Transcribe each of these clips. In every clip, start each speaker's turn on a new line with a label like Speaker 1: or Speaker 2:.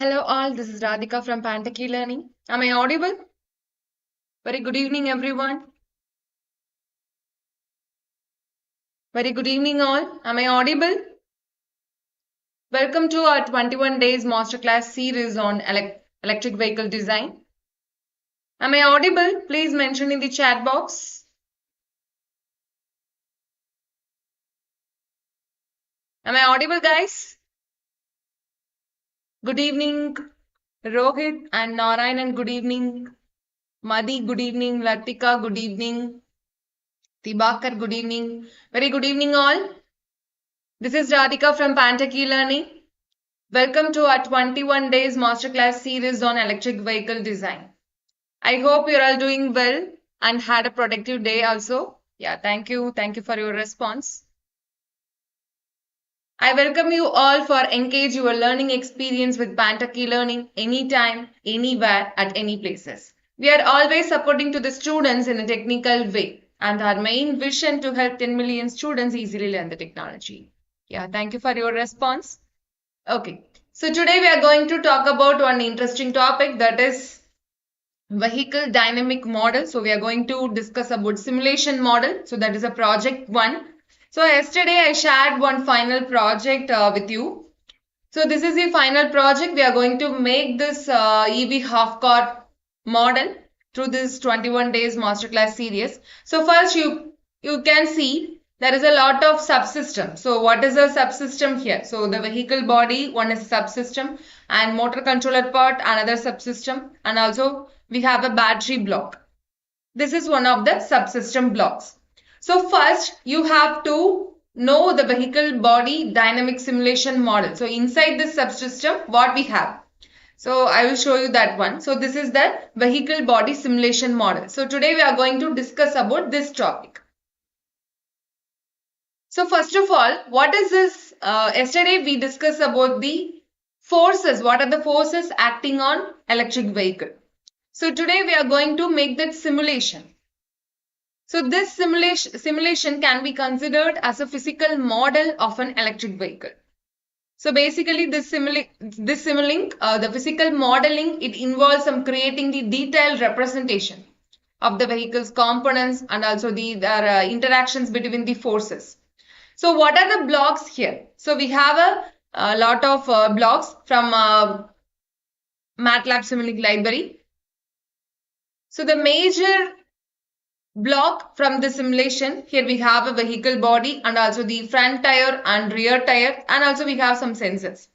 Speaker 1: Hello all, this is Radhika from Pantech E Learning. Am I audible? Very good evening everyone. Very good evening all. Am I audible? Welcome to our 21 days masterclass series on electric vehicle design. Am I audible? Please mention in the chat box. Am I audible guys? Good evening Rohit and Narayan, good evening. Madhi, good evening. Latika, good evening. Tibakar, good evening. Very good evening all. This is Radhika from Pantech E Learning. Welcome to our 21 days masterclass series on electric vehicle design. I hope you're all doing well and had a productive day also. Yeah, thank you. Thank you for your response. I welcome you all for engage your learning experience with Pantech E Learning anytime, anywhere, at any places. We are always supporting to the students in a technical way, and our main vision to help 10 million students easily learn the technology. Yeah, thank you for your response. Okay, so today we are going to talk about one interesting topic, that is vehicle dynamic model. So we are going to discuss about simulation model. So that is a project 1. So yesterday I shared one final project with you. So this is the final project. We are going to make this EV half-car model through this 21 days masterclass series. So first you can see there is a lot of subsystem. So what is a subsystem here? So the vehicle body, one is subsystem, and motor controller part, another subsystem, and also we have a battery block. This is one of the subsystem blocks. So first you have to know the vehicle body dynamic simulation model. So inside this subsystem, what we have? So I will show you that one. So this is the vehicle body simulation model. So today we are going to discuss about this topic. So first of all, what is this? Yesterday we discussed about the forces. What are the forces acting on electric vehicle? So today we are going to make that simulation. So this simulation can be considered as a physical model of an electric vehicle. So basically this Simulink, the physical modeling, it involves some creating the detailed representation of the vehicle's components and also their interactions between the forces. So what are the blocks here? So we have a lot of blocks from MATLAB Simulink library. So the major block from the simulation, here we have a vehicle body and also the front tire and rear tire, and also we have some sensors.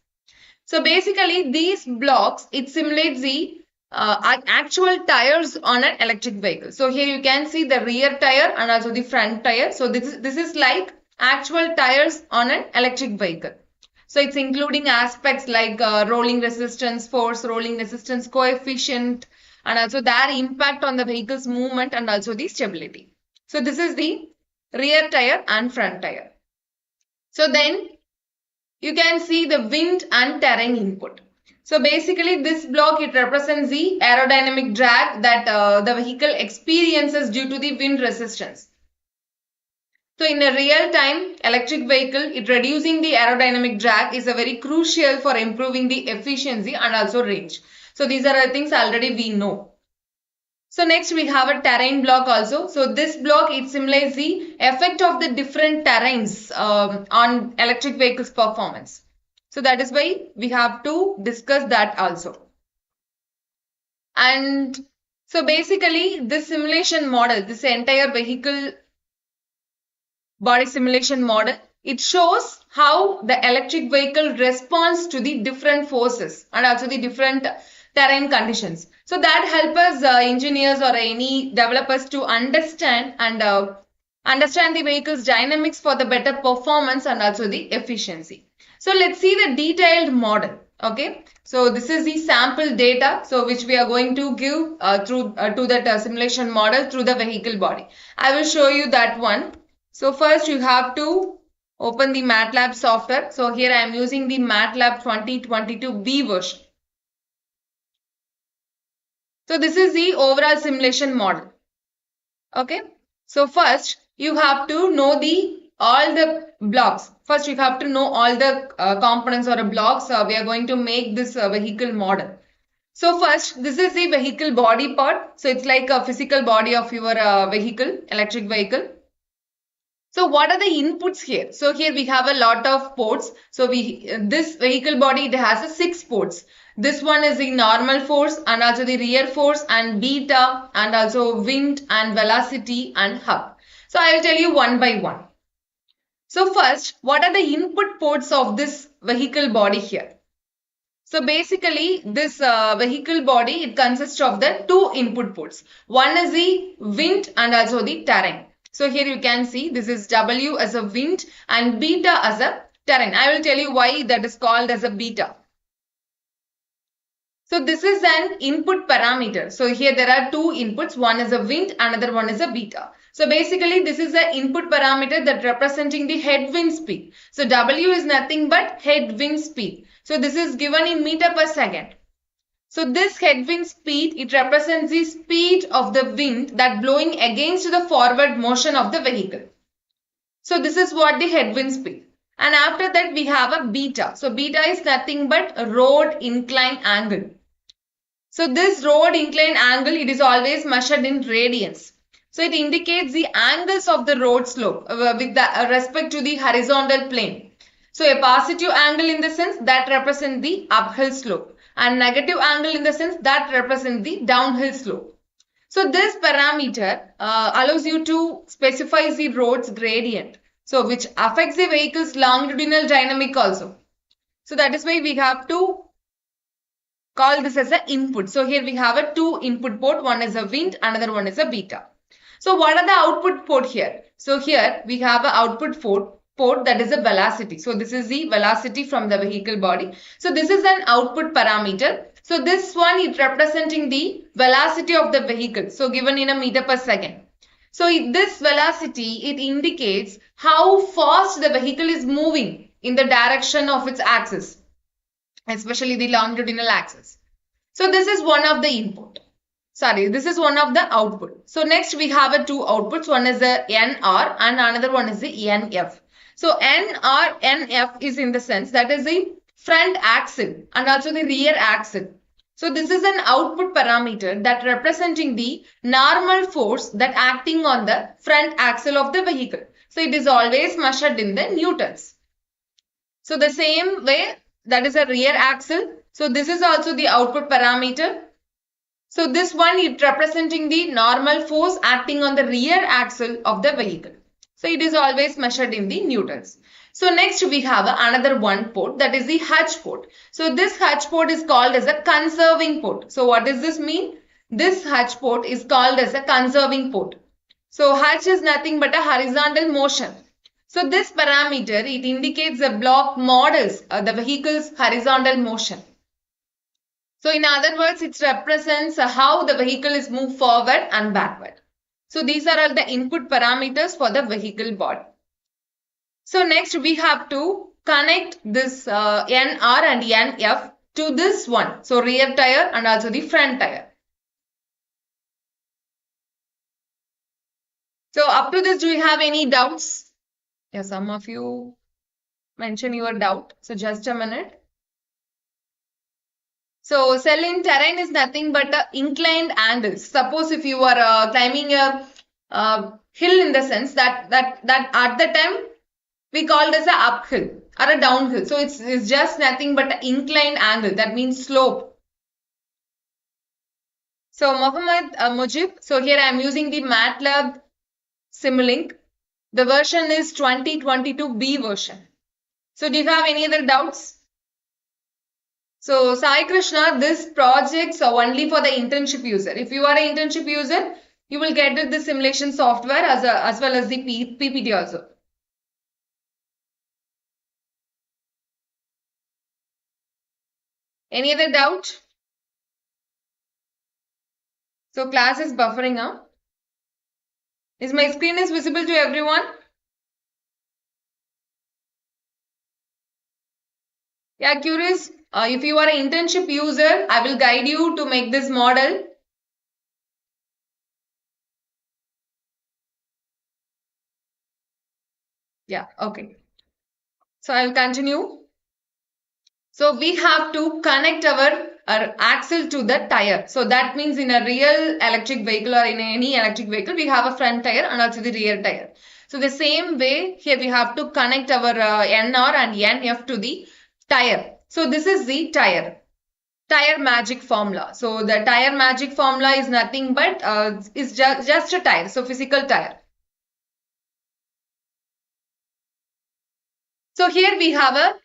Speaker 1: So basically these blocks, it simulates the actual tires on an electric vehicle. So here you can see the rear tire and also the front tire. So this is like actual tires on an electric vehicle. So it's including aspects like rolling resistance, force, rolling resistance coefficient, and also their impact on the vehicle's movement and also the stability. So this is the rear tire and front tire. So then you can see the wind and terrain input. So basically this block, it represents the aerodynamic drag that the vehicle experiences due to the wind resistance. So in a real time electric vehicle, it reducing the aerodynamic drag is a very crucial for improving the efficiency and also range. So these are the things already we know. So next we have a terrain block also. So this block, it simulates the effect of the different terrains on electric vehicles performance. So that is why we have to discuss that also. And so basically this simulation model, this entire vehicle body simulation model, it shows how the electric vehicle responds to the different forces and also the different terrain conditions. So that helps us engineers or any developers to understand the vehicle's dynamics for the better performance and also the efficiency. So let's see the detailed model. Okay, so this is the sample data, so which we are going to give to that simulation model through the vehicle body. I will show you that one. So first you have to open the MATLAB software. So here I am using the MATLAB 2022B version. So this is the overall simulation model. Okay. So first you have to know the all the blocks. First, you have to know all the components or blocks we are going to make this vehicle model. So first, this is the vehicle body part. So it's like a physical body of your vehicle, electric vehicle. So what are the inputs here? So here we have a lot of ports. So this vehicle body, it has 6 ports. This one is the normal force and also the rear force and beta and also wind and velocity and hub. So I will tell you one by one. So first, what are the input ports of this vehicle body here? So basically, this vehicle body, it consists of the 2 input ports. One is the wind and also the terrain. So here you can see this is W as a wind and beta as a terrain. I will tell you why that is called as a beta. So this is an input parameter. So here there are 2 inputs. One is a wind, another one is a beta. So basically this is an input parameter that representing the headwind speed. So W is nothing but headwind speed. So this is given in meter per second. So this headwind speed, it represents the speed of the wind that blowing against the forward motion of the vehicle. So this is what the headwind speed. And after that we have a beta. So beta is nothing but a road incline angle. So this road incline angle, it is always measured in radians. So it indicates the angles of the road slope with respect to the horizontal plane. So a positive angle in the sense that represents the uphill slope and negative angle in the sense that represents the downhill slope. So this parameter allows you to specify the road's gradient. So which affects the vehicle's longitudinal dynamic also. So that is why we have to call this as an input. So here we have a 2 input port. One is a wind, another one is a beta. So what are the output port here? So here we have an output port that is a velocity. So this is the velocity from the vehicle body. So this is an output parameter. So this one is representing the velocity of the vehicle. So given in a meter per second. So this velocity, it indicates how fast the vehicle is moving in the direction of its axis, especially the longitudinal axis. So this is one of the input. This is one of the output. So next we have 2 outputs. One is the NR and another one is the NF. So NR, NF is in the sense that is the front axle and also the rear axle. So this is an output parameter that representing the normal force that acting on the front axle of the vehicle. So it is always measured in the newtons. So the same way, that is a rear axle. So this is also the output parameter. So this one is representing the normal force acting on the rear axle of the vehicle. So it is always measured in the newtons. So next we have another one port, that is the H port. So this H port is called as a conserving port. So what does this mean? This H port is called as a conserving port. So H is nothing but a horizontal motion. So this parameter, it indicates the block models the vehicle's horizontal motion. So in other words, it represents how the vehicle is moved forward and backward. So these are all the input parameters for the vehicle body. So next we have to connect this NR and NF to this one. So rear tire and also the front tire. So up to this, do you have any doubts? Yeah, some of you mention your doubt. So just a minute. So cell in terrain is nothing but inclined angles. Suppose if you are climbing a hill in the sense that at the time we call it as a uphill or a downhill. So it's just nothing but an inclined angle. That means slope. So Mohammed Mujib. So here I am using the MATLAB Simulink. The version is 2022B version. So do you have any other doubts? So Sai Krishna, this projects are only for the internship user. If you are an internship user, you will get the simulation software as well as the PPT also. Any other doubt? So class is buffering now. Is my screen is visible to everyone? Yeah, curious. If you are an internship user, I will guide you to make this model. Yeah, okay. So I'll continue. So we have to connect our axle to the tire. So that means in a real electric vehicle or in any electric vehicle, we have a front tire and also the rear tire. So the same way here we have to connect our NR and NF to the tire. So this is the tire magic formula. So the tire magic formula is nothing but is just a tire. So physical tire. So here we have a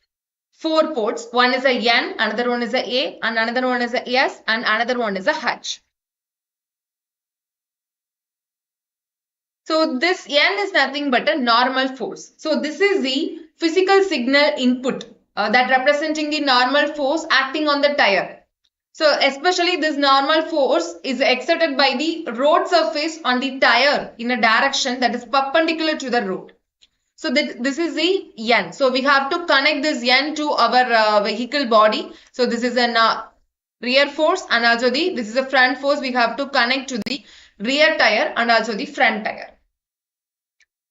Speaker 1: 4 ports. One is a N, another one is a and another one is a S, and another one is a H. So this N is nothing but a normal force. So this is the physical signal input that representing the normal force acting on the tire. So especially this normal force is exerted by the road surface on the tire in a direction that is perpendicular to the road. So this is the N. So we have to connect this N to our vehicle body. So this is a rear force and also this is a front force. We have to connect to the rear tire and also the front tire.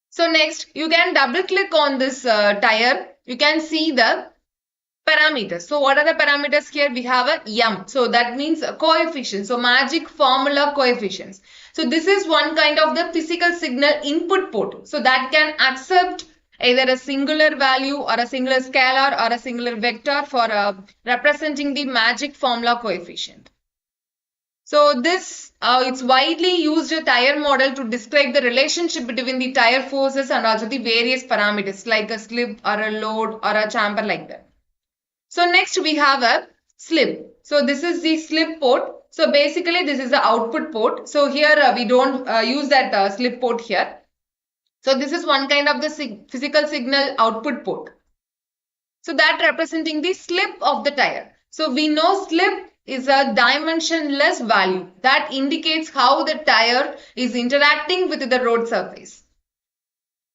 Speaker 1: So next you can double click on this tire. You can see the parameters. So what are the parameters here? We have a M. So that means coefficient. So magic formula coefficients. So this is one kind of the physical signal input port. So that can accept either a singular value or a singular scalar or a singular vector for representing the magic formula coefficient. So this it's widely used a tire model to describe the relationship between the tire forces and also the various parameters like a slip or a load or a chamber like that. So next we have a slip. So this is the slip port. So basically this is the output port. So here we don't use that slip port here. So this is one kind of the physical signal output port. So that representing the slip of the tire. So we know slip is a dimensionless value that indicates how the tire is interacting with the road surface.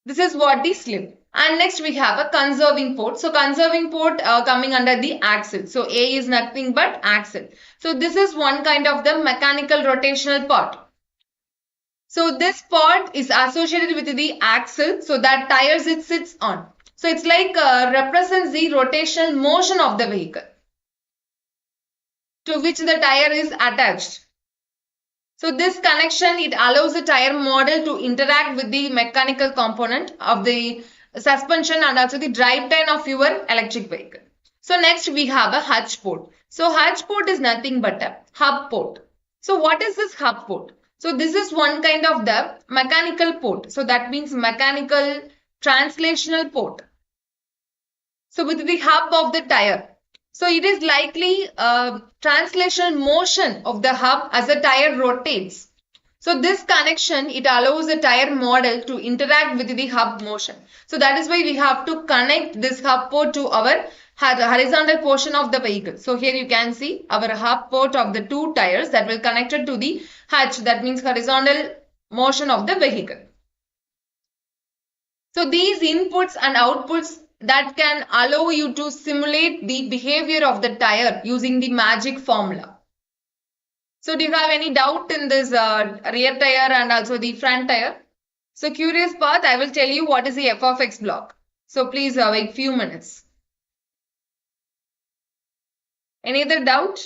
Speaker 1: This is what the slip. And next we have a conserving port. So conserving port coming under the axle. So A is nothing but axle. So this is one kind of the mechanical rotational part. So this part is associated with the axle. So that tires it sits on. So it's like represents the rotational motion of the vehicle to which the tire is attached. So this connection, it allows the tire model to interact with the mechanical component of the suspension and also the drivetrain of your electric vehicle. So next we have a H port. So H port is nothing but a hub port. So what is this hub port? So this is one kind of the mechanical port. So that means mechanical translational port. So with the hub of the tire. So it is likely translation motion of the hub as the tire rotates. So this connection, it allows the tire model to interact with the hub motion. So that is why we have to connect this hub port to our horizontal portion of the vehicle. So here you can see our hub port of the 2 tires that will connected to the hatch. That means horizontal motion of the vehicle. So these inputs and outputs that can allow you to simulate the behavior of the tire using the magic formula. So do you have any doubt in this rear tire and also the front tire? So curious path, I will tell you what is the f of x block. So please wait few minutes. Any other doubt?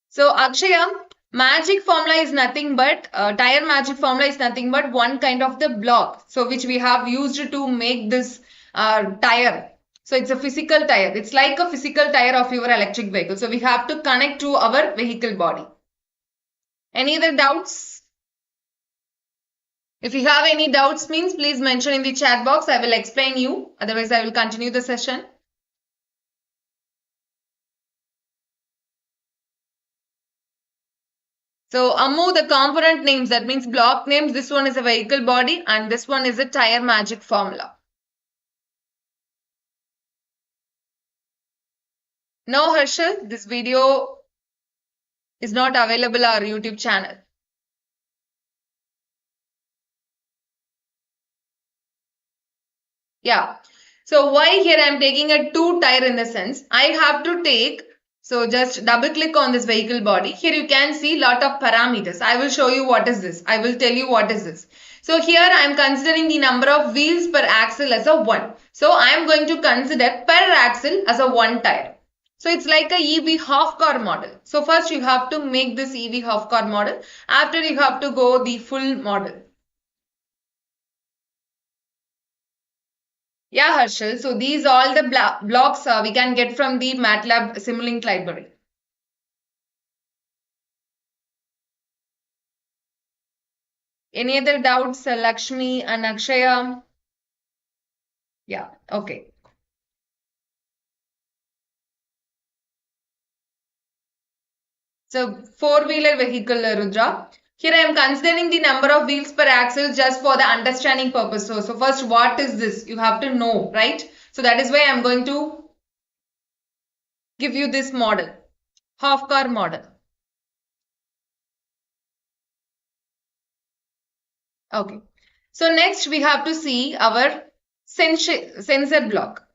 Speaker 1: So Akshaya, magic formula is nothing but, tire magic formula is nothing but one kind of the block. So which we have used to make this tire. So it's a physical tire. It's like a physical tire of your electric vehicle. So we have to connect to our vehicle body. Any other doubts? If you have any doubts means please mention in the chat box. I will explain you. Otherwise I will continue the session. So Ammu, the component names, that means block names. This one is a vehicle body and this one is a tire magic formula. No, Harshal, this video is not available on our YouTube channel. Yeah. So why here I am taking a 2 tire in the sense I have to take So just double click on this vehicle body. Here you can see lot of parameters. I will show you what is this. I will tell you what is this. So here I am considering the number of wheels per axle as a 1. So I am going to consider per axle as a 1 tire. So it's like a EV half car model. So first you have to make this EV half car model. After you have to go the full model. Yeah, Harshal. So these all the blocks we can get from the MATLAB Simulink library. Any other doubts, Lakshmi and Akshaya? Yeah, okay. So four-wheeler vehicle, Rudra. Here I am considering the number of wheels per axle just for the understanding purpose. So first, what is this? You have to know, right? So that is why I am going to give you this model, half car model. Okay. So next we have to see our sensor block.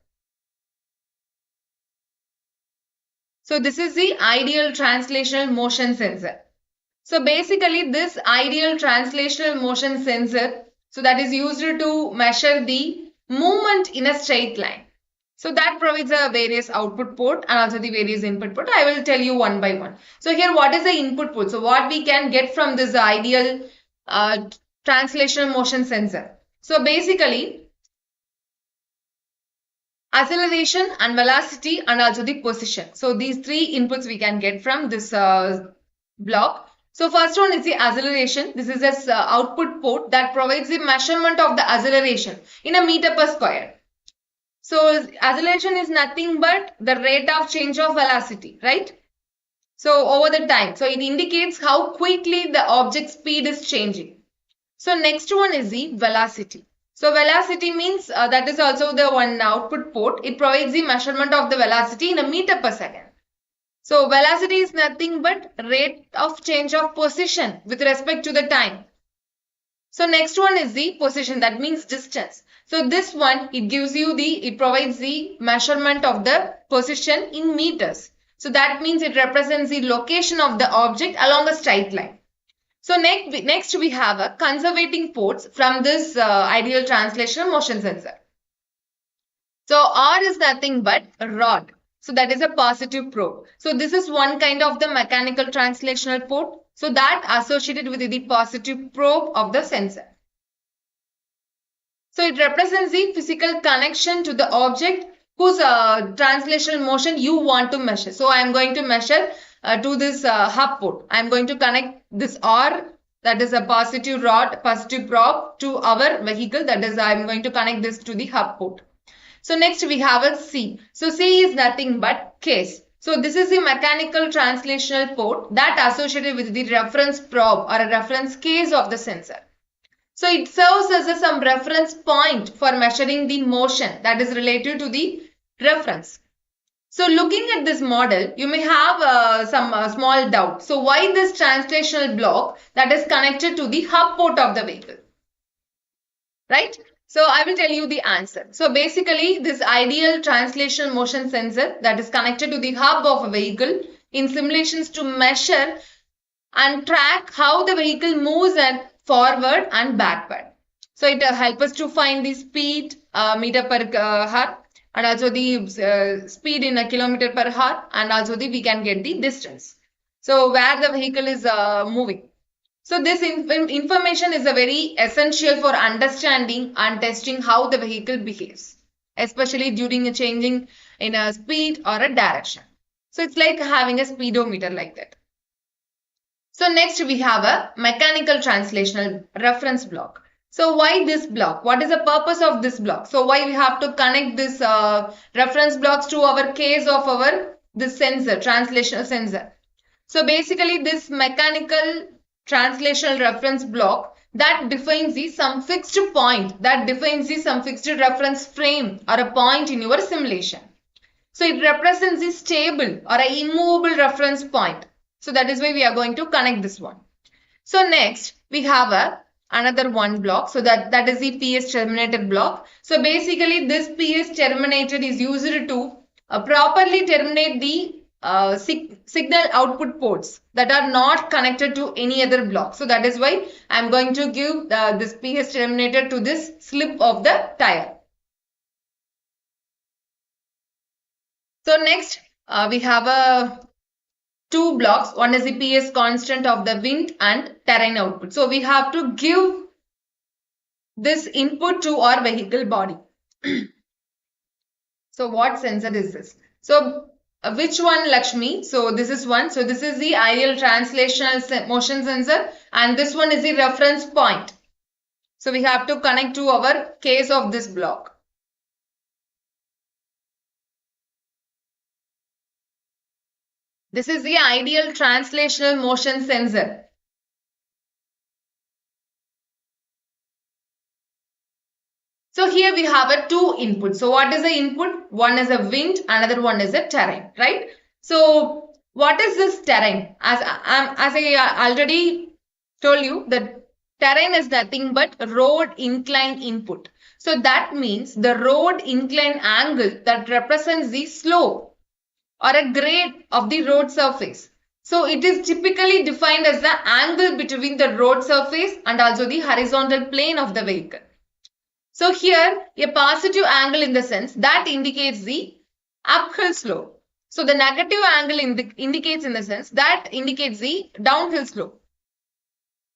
Speaker 1: So this is the ideal translational motion sensor. So basically this ideal translational motion sensor, so that is used to measure the movement in a straight line. So that provides a various output port and also the various input port. I will tell you one by one. So here what is the input port? So what we can get from this ideal translational motion sensor. So basically acceleration and velocity and also the position. So these three inputs we can get from this block. So first one is the acceleration. This is this output port that provides the measurement of the acceleration in a meter per square. So acceleration is nothing but the rate of change of velocity, right? So over the time. So it indicates how quickly the object speed is changing. So next one is the velocity. So velocity means that is also the one output port. It provides the measurement of the velocity in a meter per second. So velocity is nothing but rate of change of position with respect to the time. So next one is the position, that means distance. So this one, it provides the measurement of the position in meters. So that means it represents the location of the object along a straight line. So next we have a conservating ports from this ideal translational motion sensor. So R is nothing but a rod. So that is a positive probe. So this is one kind of the mechanical translational port. So that associated with the positive probe of the sensor. So it represents the physical connection to the object whose translational motion you want to measure. So I am going to measure to this hub port. I am going to connect this R, that is a positive rod, positive probe, to our vehicle. That is, I am going to connect this to the hub port. So next we have a C. So C is nothing but case. So this is the mechanical translational port that associated with the reference probe or a reference case of the sensor. So it serves as some reference point for measuring the motion that is related to the reference. So looking at this model, you may have some small doubt. So why this translational block that is connected to the hub port of the vehicle? Right? So I will tell you the answer. So basically this ideal translational motion sensor that is connected to the hub of a vehicle in simulations to measure and track how the vehicle moves and forward and backward. So it helps us to find the speed meter per hour and also the speed in a kilometer per hour, and also we can get the distance. So where the vehicle is moving. So this information is a very essential for understanding and testing how the vehicle behaves, especially during a changing in a speed or a direction. So it's like having a speedometer like that. So next we have a mechanical translational reference block. So why this block? What is the purpose of this block? So why we have to connect this reference blocks to our case of our this sensor, translational sensor. So basically this mechanical translational reference block that defines some fixed point, that defines some fixed reference frame or a point in your simulation. So it represents the stable or a immovable reference point. So that is why we are going to connect this one. So next we have another one block. So that is the PS terminated block. So basically this PS terminated is used to properly terminate the signal output ports that are not connected to any other block. So that is why I'm going to give this PS terminator to this slip of the tire. So next we have two blocks. One is the PS constant of the wind and terrain output. So we have to give this input to our vehicle body. So what sensor is this? So which one, Lakshmi? So this is one. So this is the ideal translational motion sensor and this one is the reference point. So we have to connect to our case of this block. This is the ideal translational motion sensor. So here we have a two input. So what is the input? One is a wind, another one is a terrain, right? So what is this terrain? As I already told you, the terrain is nothing but road incline input. So that means the road incline angle that represents the slope or a grade of the road surface. So it is typically defined as the angle between the road surface and also the horizontal plane of the vehicle. So here a positive angle in the sense that indicates the uphill slope. So the negative angle indicates in the sense that indicates the downhill slope.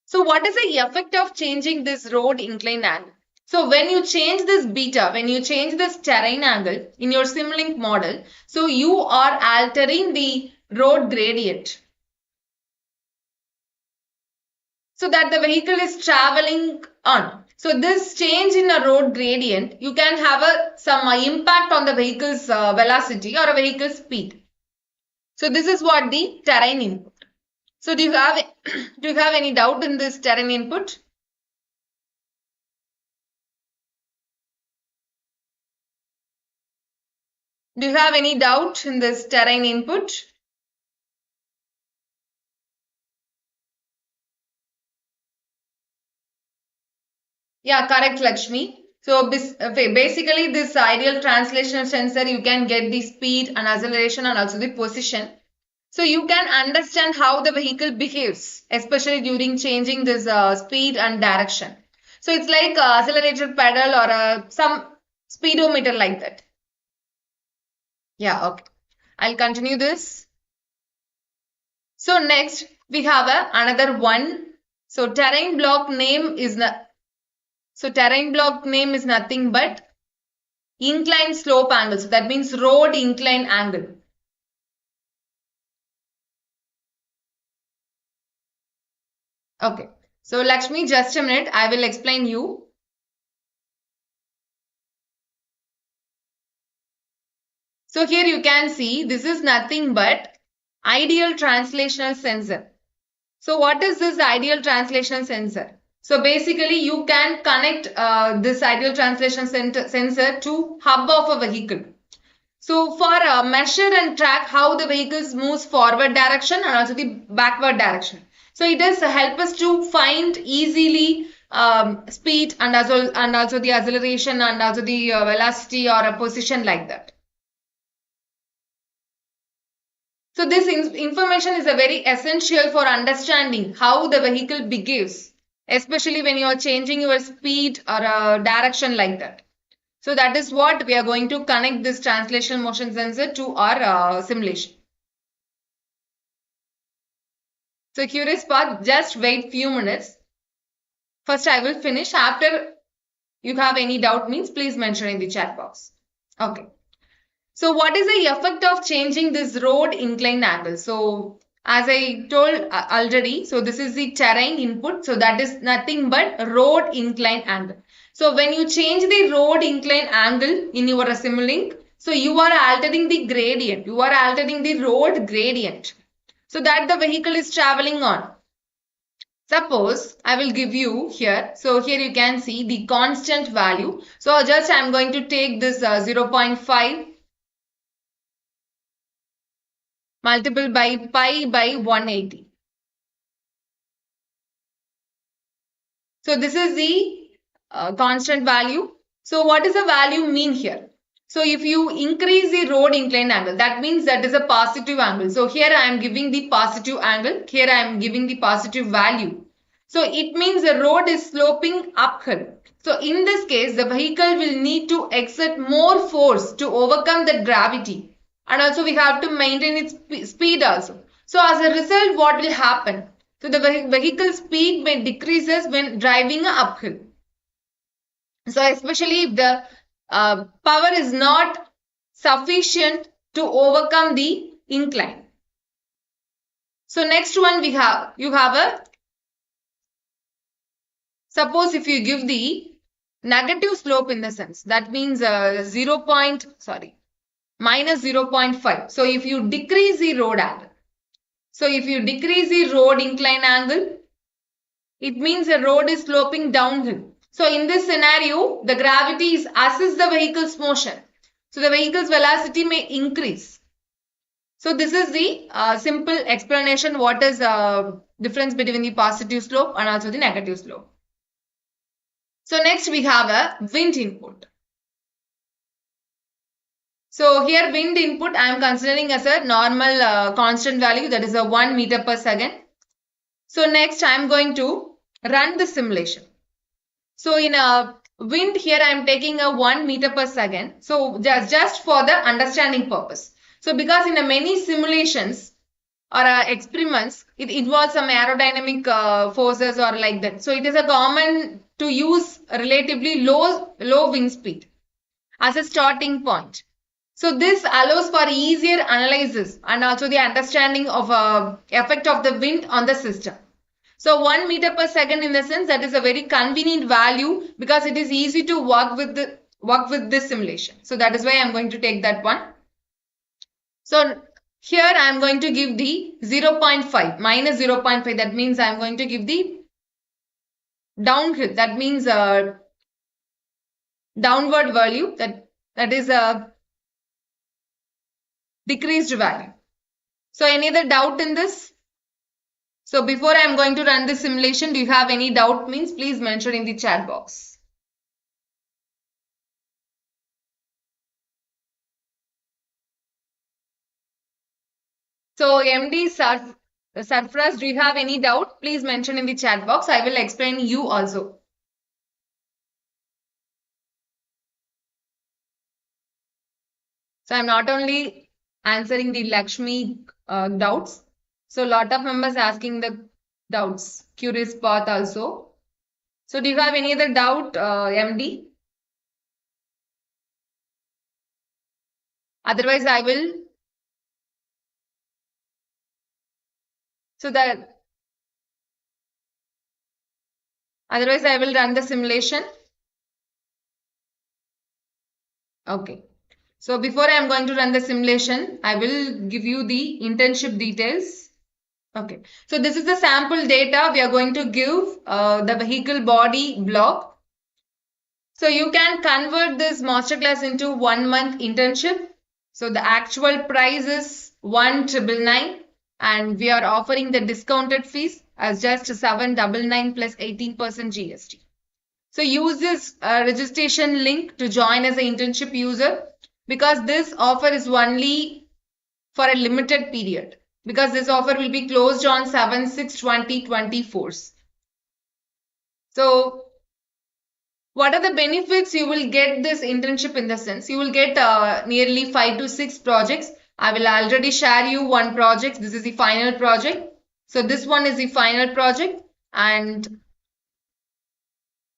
Speaker 1: So what is the effect of changing this road incline angle? So when you change this beta, when you change this terrain angle in your Simulink model, so you are altering the road gradient. So that the vehicle is traveling on. So this change in a road gradient, you can have some impact on the vehicle's velocity or a vehicle's speed. So this is what the terrain input. So do you have any doubt in this terrain input? Do you have any doubt in this terrain input? Yeah, correct, Lakshmi. So basically this ideal translational sensor, you can get the speed and acceleration and also the position. So you can understand how the vehicle behaves, especially during changing this speed and direction. So it's like a accelerator pedal or some speedometer like that. Yeah, okay. I'll continue this. So next we have another one. So terrain block name is nothing but incline slope angle. So that means road incline angle. Okay. So Lakshmi, just a minute. I will explain you. So here you can see this is nothing but ideal translational sensor. So what is this ideal translational sensor? So basically you can connect this ideal translation sensor to hub of a vehicle. So for measure and track how the vehicle moves forward direction and also the backward direction. So it does help us to find easily speed and also the acceleration and also the velocity or a position like that. So this information is a very essential for understanding how the vehicle behaves, especially when you are changing your speed or direction like that. So that is what we are going to connect this translational motion sensor to our simulation. So curious part, just wait few minutes. First I will finish. After you have any doubt means please mention in the chat box. Okay. So what is the effect of changing this road incline angle? So as I told already, so this is the terrain input. So that is nothing but road incline angle. So when you change the road incline angle in your Simulink, so you are altering the gradient. You are altering the road gradient. So that the vehicle is traveling on. Suppose I will give you here. So here you can see the constant value. So just I am going to take this 0.5 multiple by pi by 180. So this is the constant value. So what does the value mean here? So if you increase the road incline angle, that means that is a positive angle. So here I am giving the positive angle. Here I am giving the positive value. So it means the road is sloping uphill. So in this case, the vehicle will need to exert more force to overcome the gravity. And also we have to maintain its speed also. So as a result, what will happen? So the vehicle speed may decreases when driving uphill. So especially if the power is not sufficient to overcome the incline. So next one you have a, suppose if you give the negative slope in the sense, that means minus 0.5. So if you decrease the road angle, so if you decrease the road incline angle, it means the road is sloping downhill. So in this scenario, the gravity is assists the vehicle's motion. So the vehicle's velocity may increase. So this is the simple explanation what is the difference between the positive slope and also the negative slope. So next we have a wind input. So here wind input I am considering as a normal constant value, that is a 1 meter per second. So next I am going to run the simulation. So in a wind here I am taking a 1 meter per second. So just for the understanding purpose. So because in a many simulations or experiments, it involves some aerodynamic forces or like that. So it is a common to use a relatively low wind speed as a starting point. So this allows for easier analysis and also the understanding of effect of the wind on the system. So 1 meter per second in the sense that is a very convenient value because it is easy to work with this simulation. So that is why I am going to take that one. So here I am going to give the 0.5 minus 0.5. That means I am going to give the downhill. That means downward value. That is a decreased value. So any other doubt in this? So before I am going to run the simulation, do you have any doubt? Means please mention in the chat box. So MD Sarfraz, do you have any doubt? Please mention in the chat box. I will explain you also. So I'm not only answering the Lakshmi doubts. So a lot of members asking the doubts, curious path also. So do you have any other doubt, MD? Otherwise, I will. Otherwise, I will run the simulation. Okay. So before I am going to run the simulation, I will give you the internship details. Okay. So this is the sample data we are going to give the vehicle body block. So you can convert this masterclass into 1 month internship. So the actual price is 1,999 and we are offering the discounted fees as just 799 plus 18% GST. So use this registration link to join as an internship user because this offer is only for a limited period because this offer will be closed on 7/6/2024. So what are the benefits you will get this internship in the sense? You will get nearly 5 to 6 projects. I will already share you one project. This is the final project. So this one is the final project and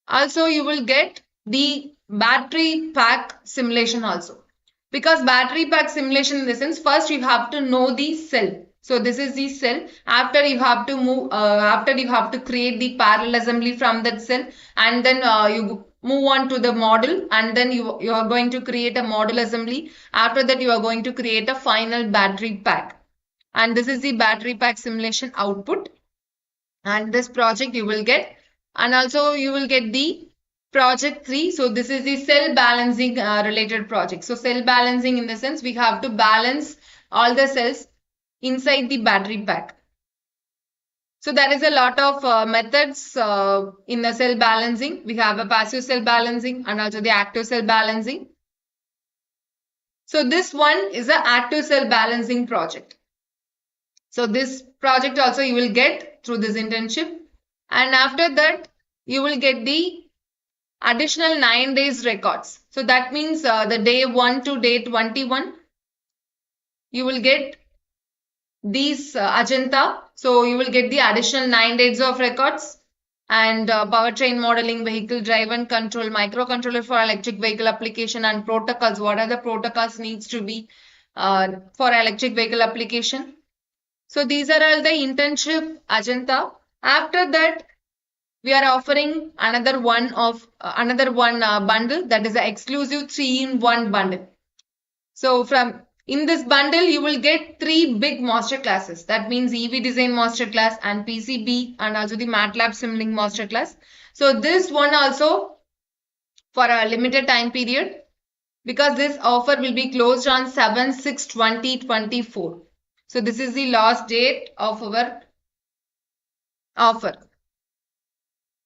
Speaker 1: also you will get the battery pack simulation also. Because battery pack simulation in the sense, first you have to know the cell. So this is the cell. After you have to create the parallel assembly from that cell and then you move on to the model and then you are going to create a model assembly. After that you are going to create a final battery pack. And this is the battery pack simulation output. And this project you will get. And also you will get the project 3. So this is the cell balancing related project. So cell balancing in the sense we have to balance all the cells inside the battery pack. So there is a lot of methods in the cell balancing. We have a passive cell balancing and also the active cell balancing. So this one is an active cell balancing project. So this project also you will get through this internship. And after that, you will get the additional 9 days records. So that means the day 1 to day 21, you will get these agenda. So you will get the additional 9 days of records and powertrain modeling, vehicle drive and control, microcontroller for electric vehicle application and protocols. What are the protocols needs to be for electric vehicle application? So these are all the internship agenda. After that, we are offering another one bundle, that is the exclusive 3-in-1 bundle. So in this bundle, you will get 3 big master classes. That means EV design master class and PCB and also the MATLAB Simulink master class. So this one also for a limited time period, because this offer will be closed on 7/6/2024. So this is the last date of our offer.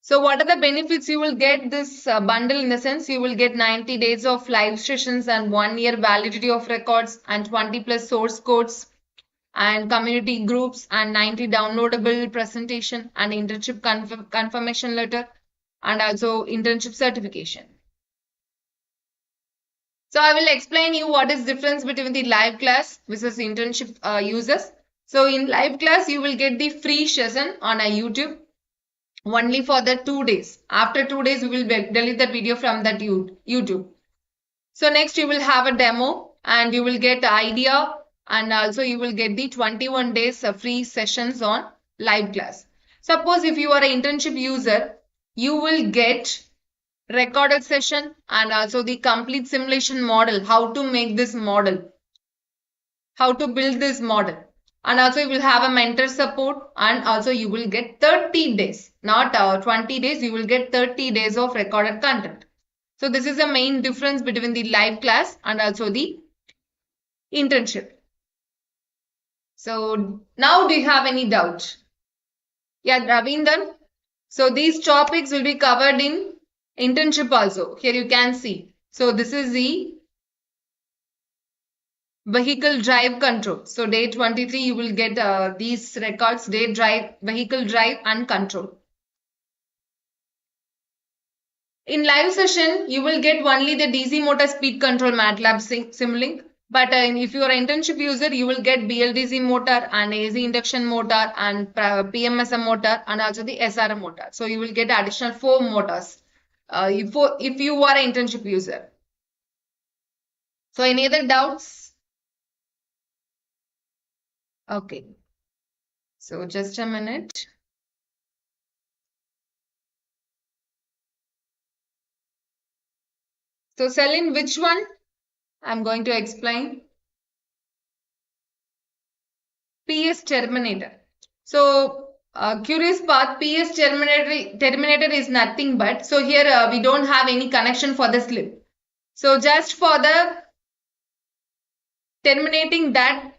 Speaker 1: So what are the benefits you will get this bundle? In the sense, you will get 90 days of live sessions and 1 year validity of records and 20+ source codes and community groups and 90 downloadable presentation and internship confirmation letter and also internship certification. So I will explain you what is difference between the live class versus internship users. So in live class, you will get the free session on a YouTube only for the 2 days. After 2 days, we will delete that video from that YouTube. So next you will have a demo and you will get idea and also you will get the 21 days of free sessions on live class. Suppose if you are an internship user, you will get recorded session and also the complete simulation model, how to make this model, how to build this model. And also you will have a mentor support and also you will get 30 days, not 20 days, you will get 30 days of recorded content. So this is the main difference between the live class and also the internship. So now do you have any doubt? Yeah, Ravinder. So these topics will be covered in internship also. Here you can see. So this is the vehicle drive control. So day 23, you will get these records, vehicle drive and control. In live session, you will get only the DC motor speed control MATLAB Simulink. But if you are an internship user, you will get BLDC motor and AC induction motor and PMSM motor and also the SRM motor. So you will get additional 4 motors if you are an internship user. So any other doubts? Okay, so just a minute. So Celine, which one? I'm going to explain. PS terminator. So curious path, PS terminator is nothing but, so here we don't have any connection for the slip. So just for the terminating that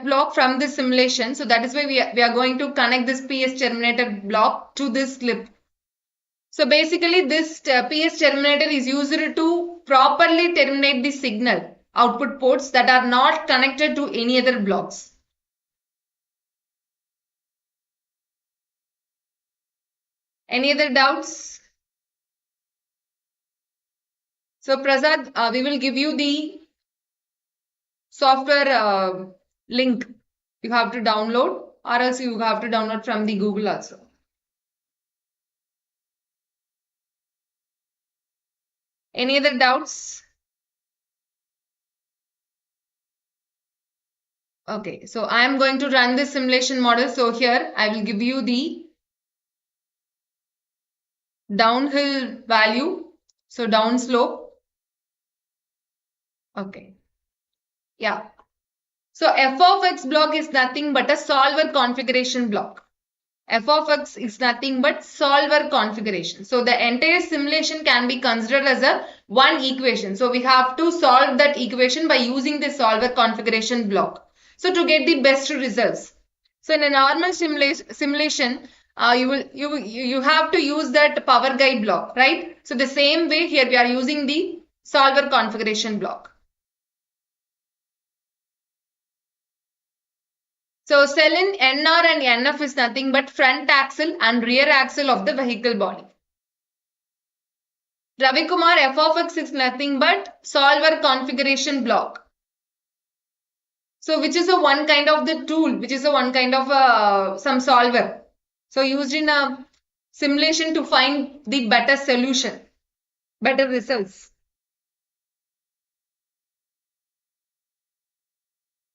Speaker 1: block from this simulation. So that is why we are going to connect this PS terminator block to this slip. So basically this PS terminator is used to properly terminate the signal output ports that are not connected to any other blocks. Any other doubts? So Prasad, we will give you the software link you have to download, or else you have to download from the Google also. Any other doubts? Okay, so I am going to run this simulation model. So here I will give you the downhill value, so down slope. Okay. Yeah. So f of x block is nothing but a solver configuration block. F of x is nothing but solver configuration. So the entire simulation can be considered as a one equation. So we have to solve that equation by using the solver configuration block. So to get the best results. So in a normal simulation, you have to use that power guide block, right? So the same way here we are using the solver configuration block. So cell in NR and NF is nothing but front axle and rear axle of the vehicle body. Ravikumar, f of x is nothing but solver configuration block. So which is a one kind of the tool, which is a one kind of some solver. So used in a simulation to find the better solution, better results.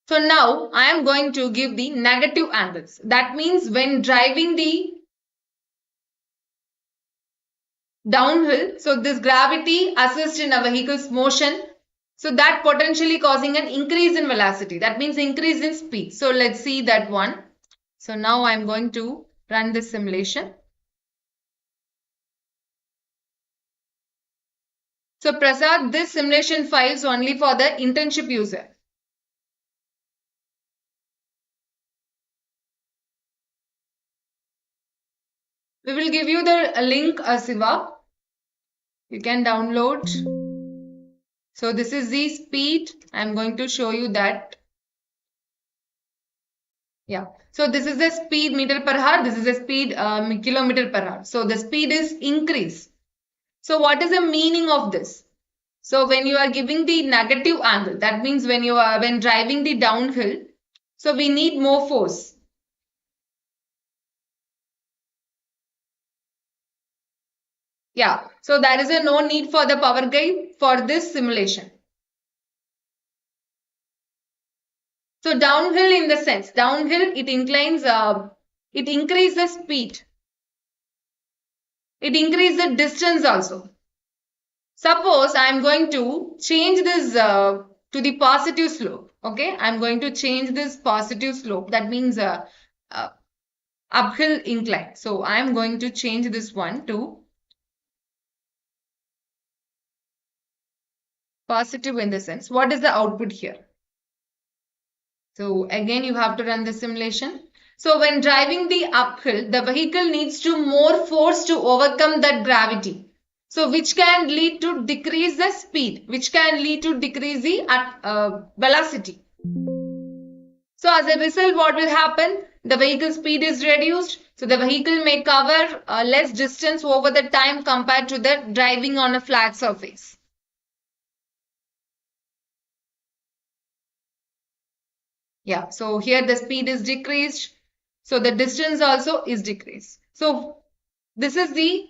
Speaker 1: So now I am going to give the negative angles. That means when driving the downhill, so this gravity assists in a vehicle's motion. So that potentially causing an increase in velocity. That means increase in speed. So let's see that one. So now I'm going to run this simulation. So Prasad, this simulation file is only for the internship user. We will give you the link, Siva. You can download. So this is the speed. I'm going to show you that. Yeah. So this is the speed meter per hour. This is the speed kilometer per hour. So the speed is increase. So what is the meaning of this? So when you are giving the negative angle, that means when driving the downhill, so we need more force. Yeah, so there is no need for the power guide for this simulation. So downhill in the sense, downhill it inclines, it increases speed. It increases the distance also. Suppose I am going to change this to the positive slope. Okay, I am going to change this positive slope. That means uphill incline. So I am going to change this one to positive in the sense. What is the output here? So again, you have to run the simulation. So when driving the uphill, the vehicle needs to more force to overcome that gravity. So which can lead to decrease the speed, which can lead to decrease the velocity. So as a result, what will happen? The vehicle speed is reduced. So the vehicle may cover less distance over the time compared to the driving on a flat surface. Yeah, so here the speed is decreased. So the distance also is decreased. So this is the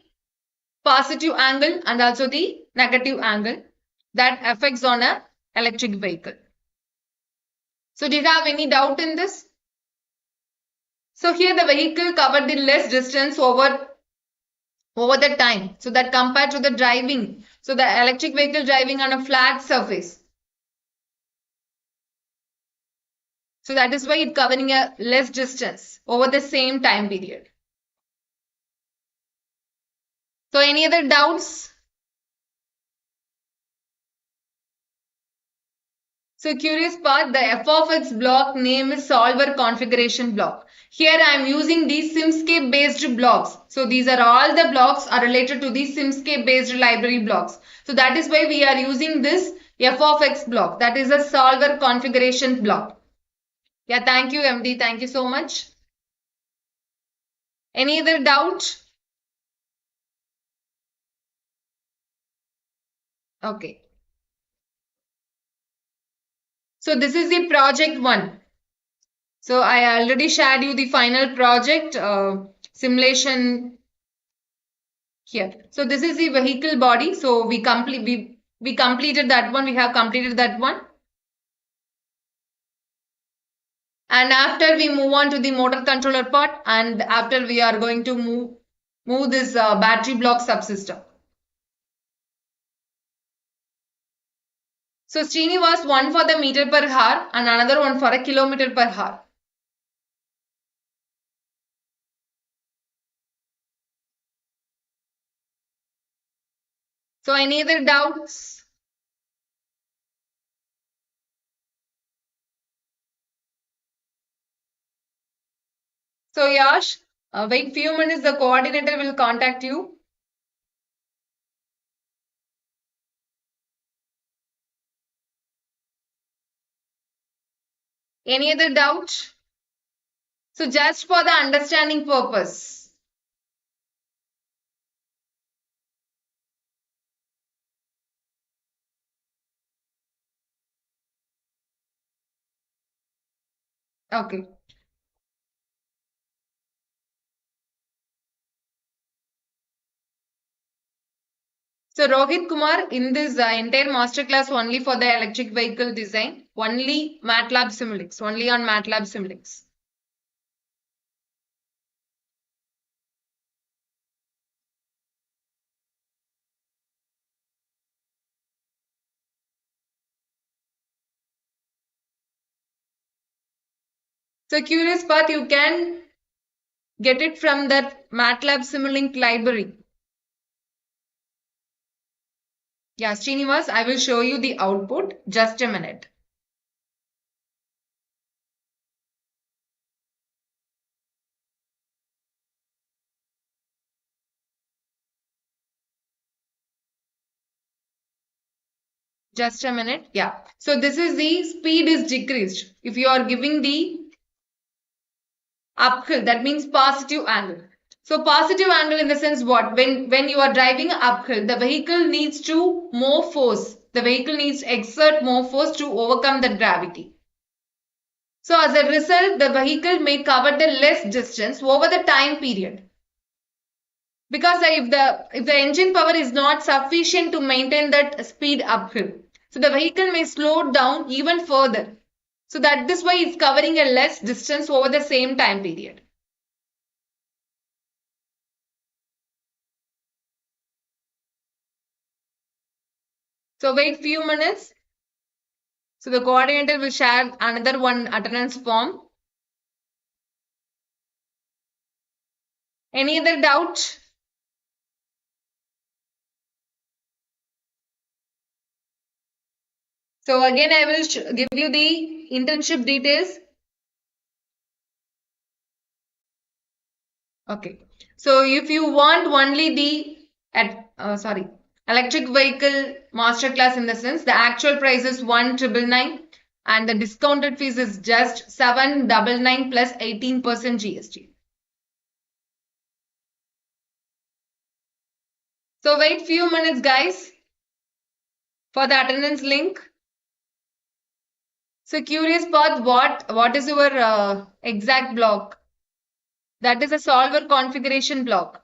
Speaker 1: positive angle and also the negative angle that affects on a electric vehicle. So do you have any doubt in this? So here the vehicle covered the less distance over the time. So that compared to the driving. So the electric vehicle driving on a flat surface. So that is why it's covering a less distance over the same time period. So any other doubts? So curious part, the f of x block name is solver configuration block. Here I am using these Simscape based blocks. So these are all the blocks are related to these Simscape based library blocks. So that is why we are using this f of x block. That is a solver configuration block. Yeah, thank you MD. Thank you so much. Any other doubt? Okay. So this is the project 1. So I already shared you the final project simulation here. So this is the vehicle body. So we completed that one. We have completed that one. And after we move on to the motor controller part, and after we are going to move this battery block subsystem. So Srinivas, one for the meter per hour and another one for a kilometer per hour. So any other doubts? So Yash, wait few minutes, the coordinator will contact you. Any other doubt? So just for the understanding purpose. Okay. So Rohit Kumar, in this entire masterclass only for the electric vehicle design, only MATLAB Simulink, only on MATLAB Simulink. So curious path, you can get it from that MATLAB Simulink library. Yeah, Srinivas, I will show you the output. Just a minute. Just a minute. Yeah. So this is the speed is decreased. If you are giving the uphill, that means positive angle. So positive angle in the sense what? When you are driving uphill, the vehicle needs to more force. The vehicle needs to exert more force to overcome the gravity. So as a result, the vehicle may cover the less distance over the time period. Because if the engine power is not sufficient to maintain that speed uphill, so the vehicle may slow down even further. So that this way it's covering a less distance over the same time period. So wait few minutes. So the coordinator will share another one attendance form. Any other doubt? So again, I will give you the internship details. Okay. So if you want only the electric vehicle masterclass in the sense, the actual price is 1,999 and the discounted fees is just 799 plus 18% GST. So wait few minutes, guys, for the attendance link. So curious part, what is your exact block? That is a solver configuration block.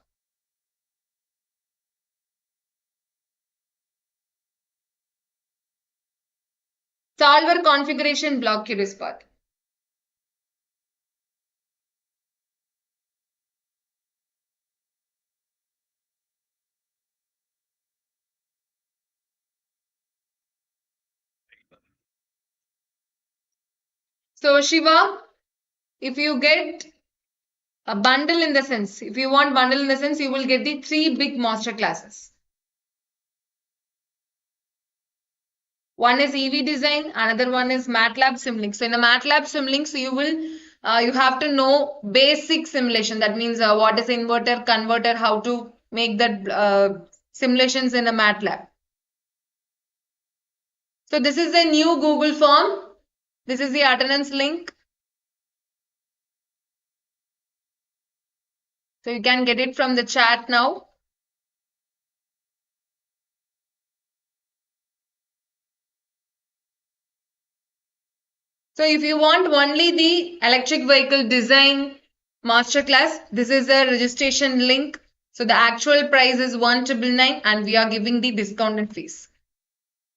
Speaker 1: Solver configuration block, curious part. So Shiva, if you get a bundle in the sense, if you want bundle in the sense, you will get the 3 big master classes. One is EV design, another one is MATLAB Simulink. So in the MATLAB Simulink, so you have to know basic simulation. That means what is inverter, converter, how to make that simulations in a MATLAB. So this is a new Google form. This is the attendance link. So you can get it from the chat now. So if you want only the electric vehicle design masterclass, this is a registration link. So the actual price is 1,999 and we are giving the discounted fees.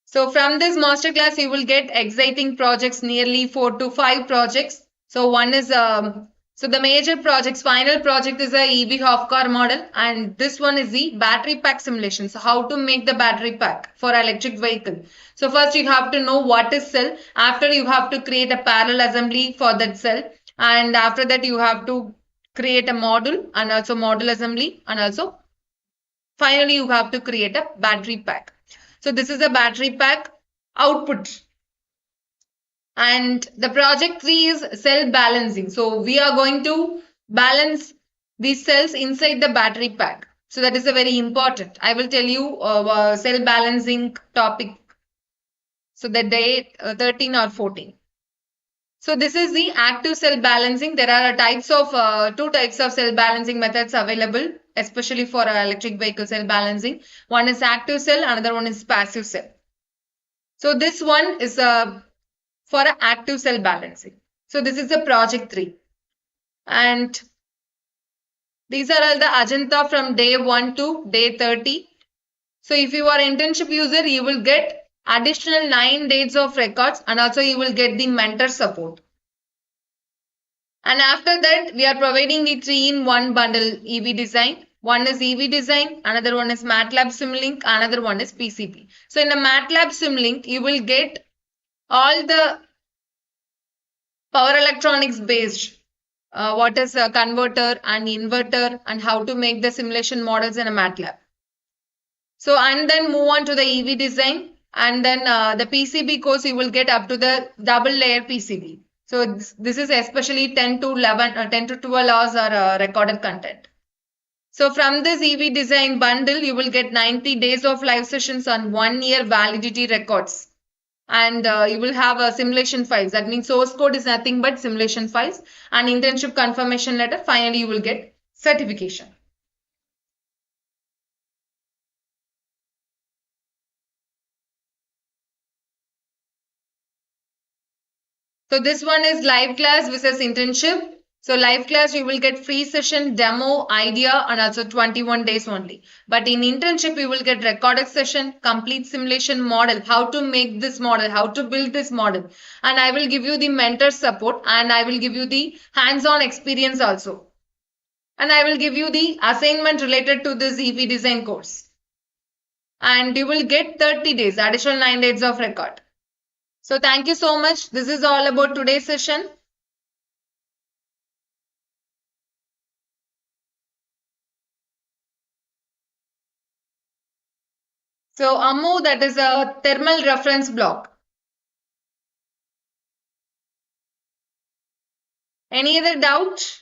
Speaker 1: So from this masterclass, you will get exciting projects, nearly 4 to 5 projects. So one is so the major projects, final project is a EV half car model, and this one is the battery pack simulation. So how to make the battery pack for electric vehicle. So first you have to know what is cell. After you have to create a parallel assembly for that cell, and after that you have to create a module and also module assembly, and also finally you have to create a battery pack. So this is a battery pack output. And the project 3 is cell balancing. So we are going to balance these cells inside the battery pack. So that is a very important. I will tell you cell balancing topic. So the day 13 or 14. So this is the active cell balancing. There are two types of cell balancing methods available, especially for electric vehicle cell balancing. One is active cell, another one is passive cell. So this one is for active cell balancing. So this is the project 3. And these are all the agenda from day 1 to day 30. So if you are internship user, you will get additional 9 days of records, and also you will get the mentor support. And after that, we are providing the 3-in-1 bundle EV design. One is EV design, another one is MATLAB Simulink, another one is PCB. So in the MATLAB Simulink, you will get all the power electronics based, what is a converter and inverter, and how to make the simulation models in a MATLAB. So, and then move on to the EV design, and then the PCB course you will get up to the double layer PCB. So this is especially 10 to 12 hours are recorded content. So from this EV design bundle, you will get 90 days of live sessions on 1 year validity records. And you will have a simulation files. That means source code is nothing but simulation files, and internship confirmation letter. Finally, you will get certification. So this one is live class versus internship. So live class, you will get free session, demo, idea, and also 21 days only. But in internship, you will get recorded session, complete simulation model, how to make this model, how to build this model. And I will give you the mentor support, and I will give you the hands-on experience also. And I will give you the assignment related to this EV design course. And you will get 30 days, additional 9 days of record. So thank you so much. This is all about today's session. So Ammu, that is a thermal reference block. Any other doubt?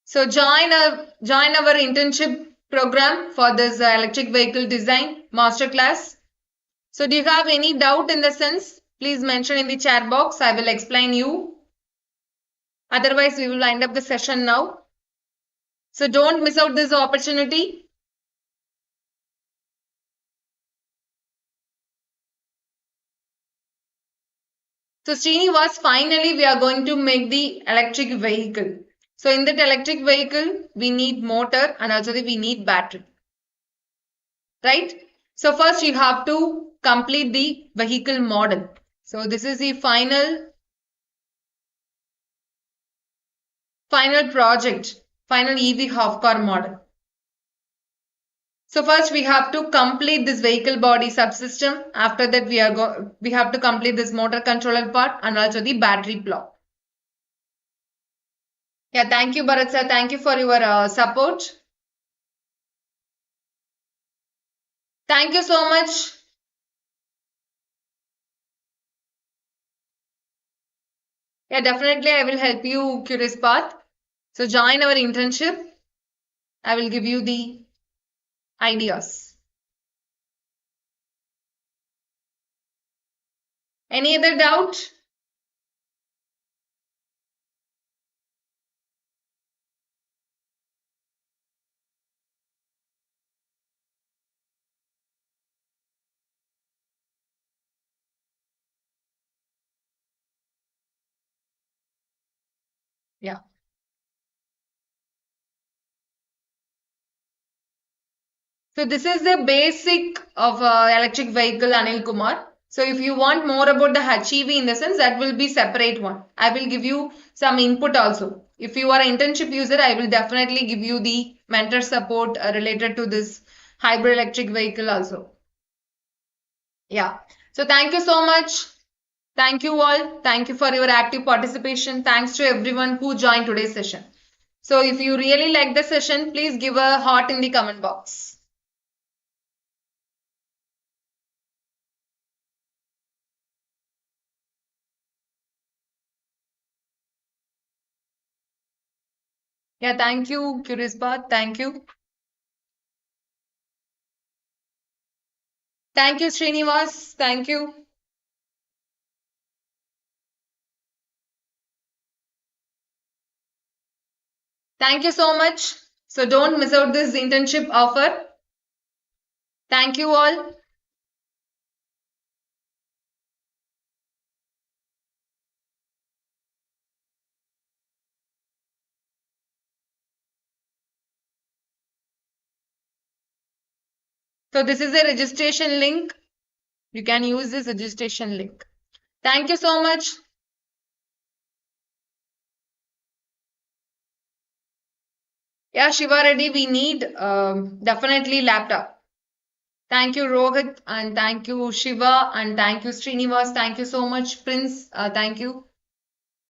Speaker 1: So join our internship program for this electric vehicle design masterclass. So do you have any doubt in the sense? Please mention in the chat box. I will explain you. Otherwise, we will wind up the session now. So don't miss out this opportunity. So Srinivas, finally we are going to make the electric vehicle. So in that electric vehicle, we need motor and also we need battery. Right? So first you have to complete the vehicle model. So this is the final project, final EV half-car model. So first we have to complete this vehicle body subsystem. After that we have to complete this motor controller part and also the battery block. Yeah, thank you Bharat sir. Thank you for your support. Thank you so much. Yeah, definitely I will help you curious path. So join our internship. I will give you the ideas. Any other doubt? Yeah. So this is the basic of electric vehicle, Anil Kumar. So if you want more about the HEV in the sense, that will be separate one. I will give you some input also. If you are an internship user, I will definitely give you the mentor support related to this hybrid electric vehicle also. Yeah. So thank you so much. Thank you all. Thank you for your active participation. Thanks to everyone who joined today's session. So if you really like the session, please give a heart in the comment box. Yeah, thank you, Curious Path. Thank you. Thank you, Srinivas. Thank you. Thank you so much. So don't miss out this internship offer. Thank you all. So this is a registration link. You can use this registration link. Thank you so much. Yeah, Shiva Reddy, we need definitely laptop. Thank you, Rohit, and thank you, Shiva, and thank you, Srinivas. Thank you so much, Prince. Thank you.